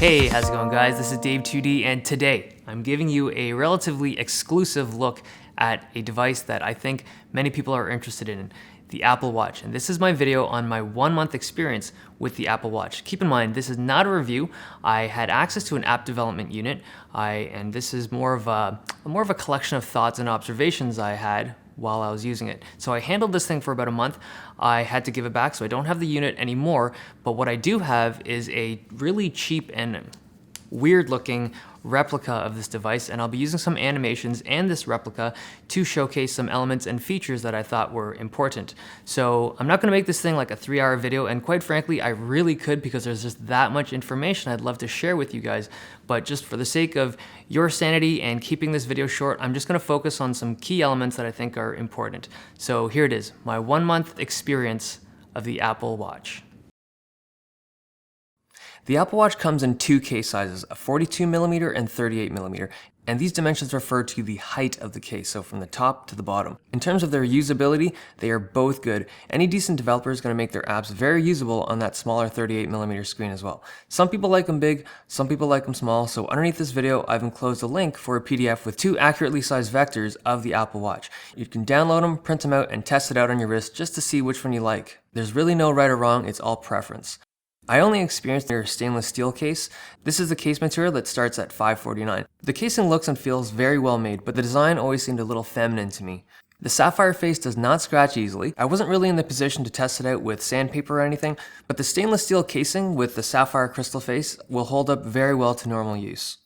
Hey, how's it going guys? This is Dave 2D and today I'm giving you a relatively exclusive look at a device that I think many people are interested in, the Apple Watch. And this is my video on my 1 month experience with the Apple Watch. Keep in mind, this is not a review. I had access to an app development unit, and this is more of a collection of thoughts and observations I had while I was using it. So I handled this thing for about a month. I had to give it back, so I don't have the unit anymore, but what I do have is a really cheap and weird looking replica of this device, and I'll be using some animations and this replica to showcase some elements and features that I thought were important. So I'm not gonna make this thing like a 3-hour video, and quite frankly, I really could because there's just that much information I'd love to share with you guys. But just for the sake of your sanity and keeping this video short, I'm just gonna focus on some key elements that I think are important. So here it is, my 1 month experience of the Apple Watch. The Apple Watch comes in two case sizes, a 42mm and 38mm, and these dimensions refer to the height of the case, so from the top to the bottom. In terms of their usability, they are both good. Any decent developer is going to make their apps very usable on that smaller 38mm screen as well. Some people like them big, some people like them small, so underneath this video I've enclosed a link for a PDF with two accurately sized vectors of the Apple Watch. You can download them, print them out, and test it out on your wrist just to see which one you like. There's really no right or wrong, it's all preference. I only experienced their stainless steel case. This is the case material that starts at $549. The casing looks and feels very well made, but the design always seemed a little feminine to me. The sapphire face does not scratch easily. I wasn't really in the position to test it out with sandpaper or anything, but the stainless steel casing with the sapphire crystal face will hold up very well to normal use.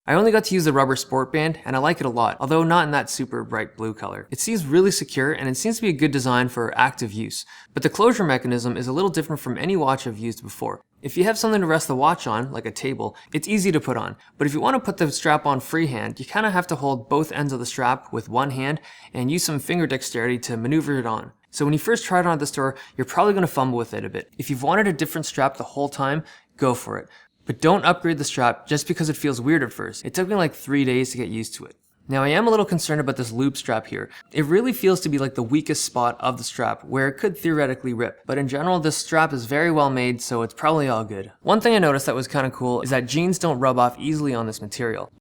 I only got to use the rubber sport band, and I like it a lot, although not in that super bright blue color. It seems really secure, and it seems to be a good design for active use. But the closure mechanism is a little different from any watch I've used before. If you have something to rest the watch on, like a table, it's easy to put on. But if you want to put the strap on freehand, you kind of have to hold both ends of the strap with one hand and use some finger dexterity to maneuver it on. So when you first try it on at the store, you're probably going to fumble with it a bit. If you've wanted a different strap the whole time, go for it. But don't upgrade the strap just because it feels weird at first. It took me like 3 days to get used to it. Now I am a little concerned about this loop strap here. It really feels to be like the weakest spot of the strap, where it could theoretically rip. But in general, this strap is very well made, so it's probably all good. One thing I noticed that was kind of cool is that jeans don't rub off easily on this material.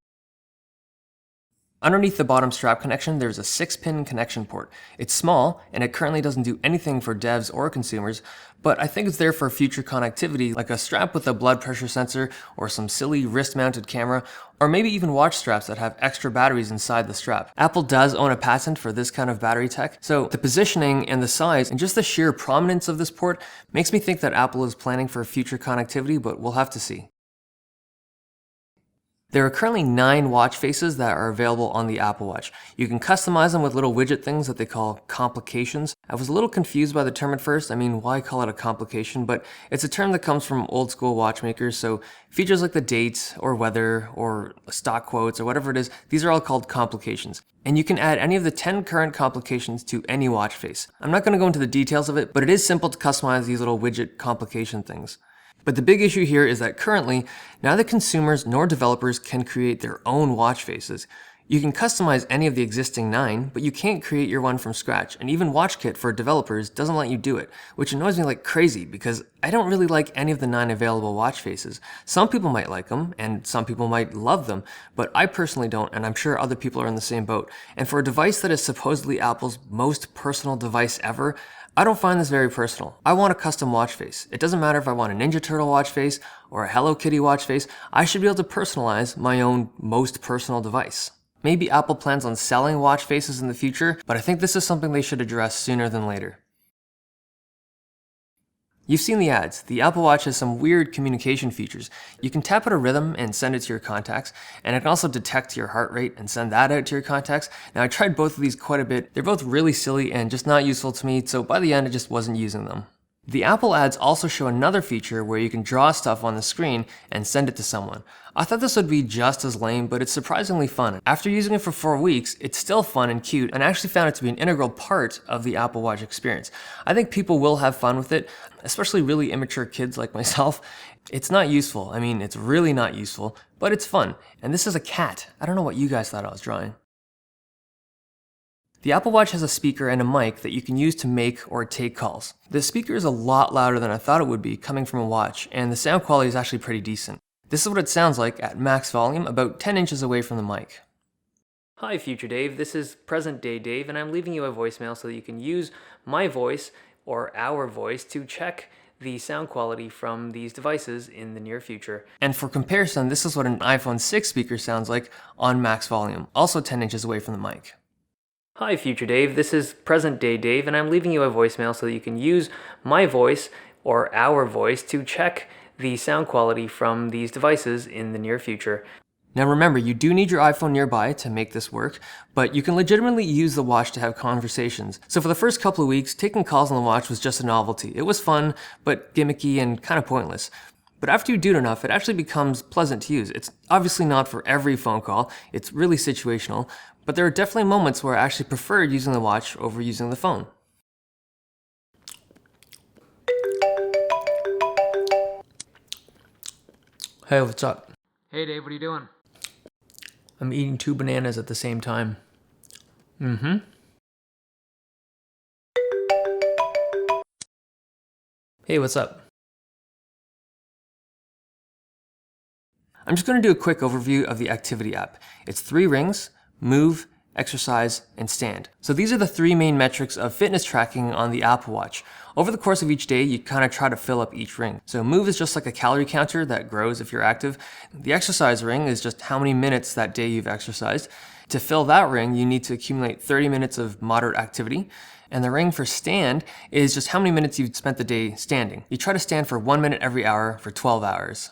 Underneath the bottom strap connection, there's a 6-pin connection port. It's small, and it currently doesn't do anything for devs or consumers, but I think it's there for future connectivity, like a strap with a blood pressure sensor, or some silly wrist-mounted camera, or maybe even watch straps that have extra batteries inside the strap. Apple does own a patent for this kind of battery tech, so the positioning and the size and just the sheer prominence of this port makes me think that Apple is planning for future connectivity, but we'll have to see. There are currently 9 watch faces that are available on the Apple Watch. You can customize them with little widget things that they call complications. I was a little confused by the term at first. I mean, why call it a complication? But it's a term that comes from old school watchmakers, so features like the date or weather or stock quotes or whatever it is, these are all called complications. And you can add any of the 10 current complications to any watch face. I'm not going to go into the details of it, but it is simple to customize these little widget complication things. But the big issue here is that currently, neither consumers nor developers can create their own watch faces. You can customize any of the existing 9, but you can't create your one from scratch, and even WatchKit for developers doesn't let you do it, which annoys me like crazy because I don't really like any of the 9 available watch faces. Some people might like them, and some people might love them, but I personally don't, and I'm sure other people are in the same boat. And for a device that is supposedly Apple's most personal device ever, I don't find this very personal. I want a custom watch face. It doesn't matter if I want a Ninja Turtle watch face or a Hello Kitty watch face, I should be able to personalize my own most personal device. Maybe Apple plans on selling watch faces in the future, but I think this is something they should address sooner than later. You've seen the ads. The Apple Watch has some weird communication features. You can tap out a rhythm and send it to your contacts, and it can also detect your heart rate and send that out to your contacts. Now I tried both of these quite a bit. They're both really silly and just not useful to me, so by the end I just wasn't using them. The Apple ads also show another feature where you can draw stuff on the screen and send it to someone. I thought this would be just as lame, but it's surprisingly fun. After using it for 4 weeks, it's still fun and cute, and I actually found it to be an integral part of the Apple Watch experience. I think people will have fun with it, especially really immature kids like myself. It's not useful. I mean, it's really not useful, but it's fun. And this is a cat. I don't know what you guys thought I was drawing. The Apple Watch has a speaker and a mic that you can use to make or take calls. The speaker is a lot louder than I thought it would be coming from a watch, and the sound quality is actually pretty decent. This is what it sounds like at max volume, about 10 inches away from the mic. Hi, Future Dave. This is Present Day Dave, and I'm leaving you a voicemail so that you can use my voice or our voice to check the sound quality from these devices in the near future. And for comparison, this is what an iPhone 6 speaker sounds like on max volume, also 10 inches away from the mic. Hi, Future Dave. This is Present Day Dave, and I'm leaving you a voicemail so that you can use my voice or our voice to check the sound quality from these devices in the near future. Now remember, you do need your iPhone nearby to make this work, but you can legitimately use the watch to have conversations. So for the first couple of weeks, taking calls on the watch was just a novelty. It was fun, but gimmicky and kind of pointless. But after you do it enough, it actually becomes pleasant to use. It's obviously not for every phone call, it's really situational, but there are definitely moments where I actually preferred using the watch over using the phone. Hey, what's up? Hey Dave, what are you doing? I'm eating 2 bananas at the same time. Hey, what's up? I'm just going to do a quick overview of the Activity app. It's 3 rings: move, exercise, and stand. So these are the 3 main metrics of fitness tracking on the Apple Watch. Over the course of each day, you kind of try to fill up each ring. So move is just like a calorie counter that grows if you're active. The exercise ring is just how many minutes that day you've exercised. To fill that ring, you need to accumulate 30 minutes of moderate activity. And the ring for stand is just how many minutes you've spent the day standing. You try to stand for 1 minute every hour for 12 hours.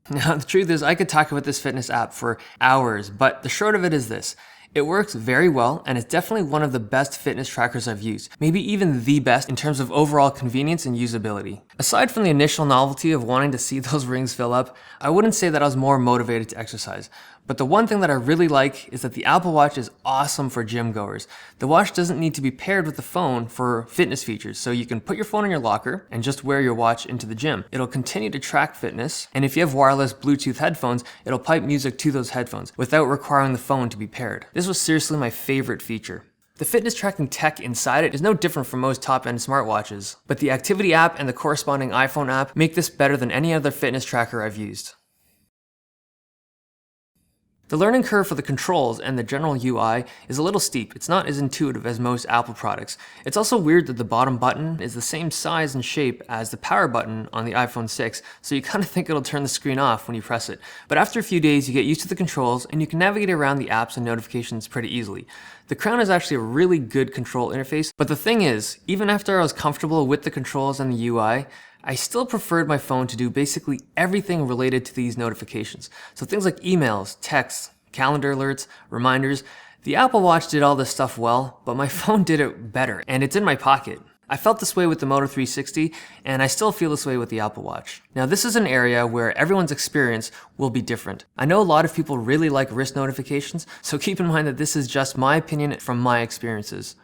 Now, the truth is I could talk about this fitness app for hours, but the short of it is this. It works very well, and it's definitely one of the best fitness trackers I've used. Maybe even the best in terms of overall convenience and usability. Aside from the initial novelty of wanting to see those rings fill up, I wouldn't say that I was more motivated to exercise. But the one thing that I really like is that the Apple Watch is awesome for gym goers. The watch doesn't need to be paired with the phone for fitness features, so you can put your phone in your locker and just wear your watch into the gym. It'll continue to track fitness, and if you have wireless Bluetooth headphones, it'll pipe music to those headphones without requiring the phone to be paired. This was seriously my favorite feature. The fitness tracking tech inside it is no different from most top-end smartwatches, but the Activity app and the corresponding iPhone app make this better than any other fitness tracker I've used. The learning curve for the controls and the general UI is a little steep. It's not as intuitive as most Apple products. It's also weird that the bottom button is the same size and shape as the power button on the iPhone 6, so you kind of think it'll turn the screen off when you press it. But after a few days, you get used to the controls and you can navigate around the apps and notifications pretty easily. The Crown is actually a really good control interface, but the thing is, even after I was comfortable with the controls and the UI, I still preferred my phone to do basically everything related to these notifications. So things like emails, texts, calendar alerts, reminders. The Apple Watch did all this stuff well, but my phone did it better, and it's in my pocket. I felt this way with the Moto 360, and I still feel this way with the Apple Watch. Now, this is an area where everyone's experience will be different. I know a lot of people really like wrist notifications, so keep in mind that this is just my opinion from my experiences.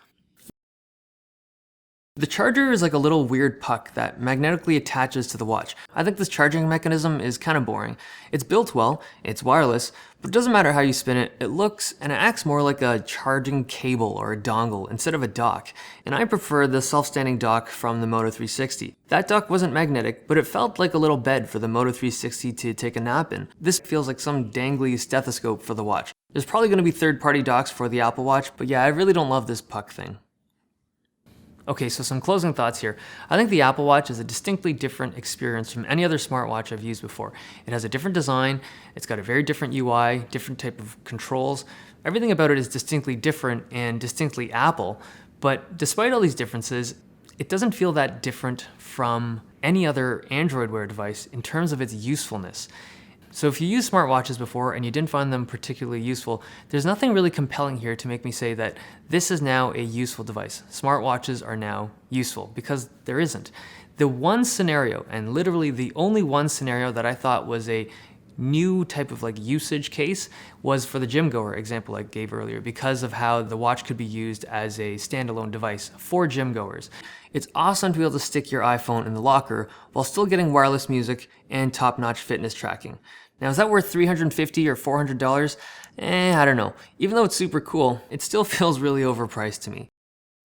The charger is like a little weird puck that magnetically attaches to the watch. I think this charging mechanism is kind of boring. It's built well, it's wireless, but it doesn't matter how you spin it, it looks and it acts more like a charging cable or a dongle instead of a dock. And I prefer the self-standing dock from the Moto 360. That dock wasn't magnetic, but it felt like a little bed for the Moto 360 to take a nap in. This feels like some dangly stethoscope for the watch. There's probably going to be third-party docks for the Apple Watch, but yeah, I really don't love this puck thing. Okay, so some closing thoughts here. I think the Apple Watch is a distinctly different experience from any other smartwatch I've used before. It has a different design, it's got a very different UI, different type of controls. Everything about it is distinctly different and distinctly Apple, but despite all these differences, it doesn't feel that different from any other Android Wear device in terms of its usefulness. So if you used smartwatches before and you didn't find them particularly useful, there's nothing really compelling here to make me say that this is now a useful device. Smartwatches are now useful, because there isn't. The one scenario, and literally the only one scenario that I thought was a new type of usage case, was for the gym goer example I gave earlier, because of how the watch could be used as a standalone device for gym goers. It's awesome to be able to stick your iPhone in the locker while still getting wireless music and top-notch fitness tracking. Now, is that worth $350 or $400? I don't know. Even though it's super cool, it still feels really overpriced to me.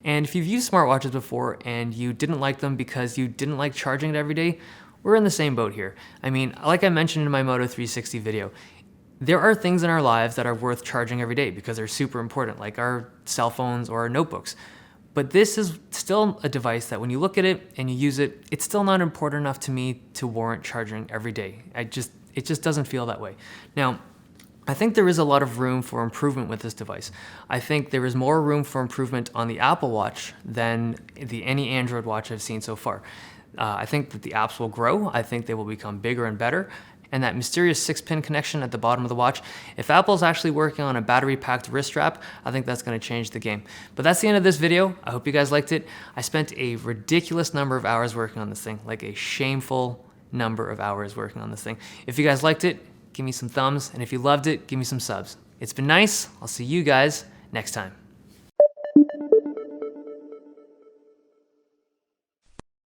And if you've used smartwatches before and you didn't like them because you didn't like charging it every day, we're in the same boat here. I mean, like I mentioned in my Moto 360 video, there are things in our lives that are worth charging every day because they're super important, like our cell phones or our notebooks. But this is still a device that when you look at it and you use it, it's still not important enough to me to warrant charging every day. It just doesn't feel that way. Now, I think there is a lot of room for improvement with this device. I think there is more room for improvement on the Apple Watch than any Android watch I've seen so far. I think that the apps will grow. I think they will become bigger and better. And that mysterious 6-pin connection at the bottom of the watch, if Apple's actually working on a battery-packed wrist strap, I think that's going to change the game. But that's the end of this video. I hope you guys liked it. I spent a ridiculous number of hours working on this thing, like a shameful number of hours working on this thing. If you guys liked it, give me some thumbs, and if you loved it, give me some subs. It's been nice. I'll see you guys next time.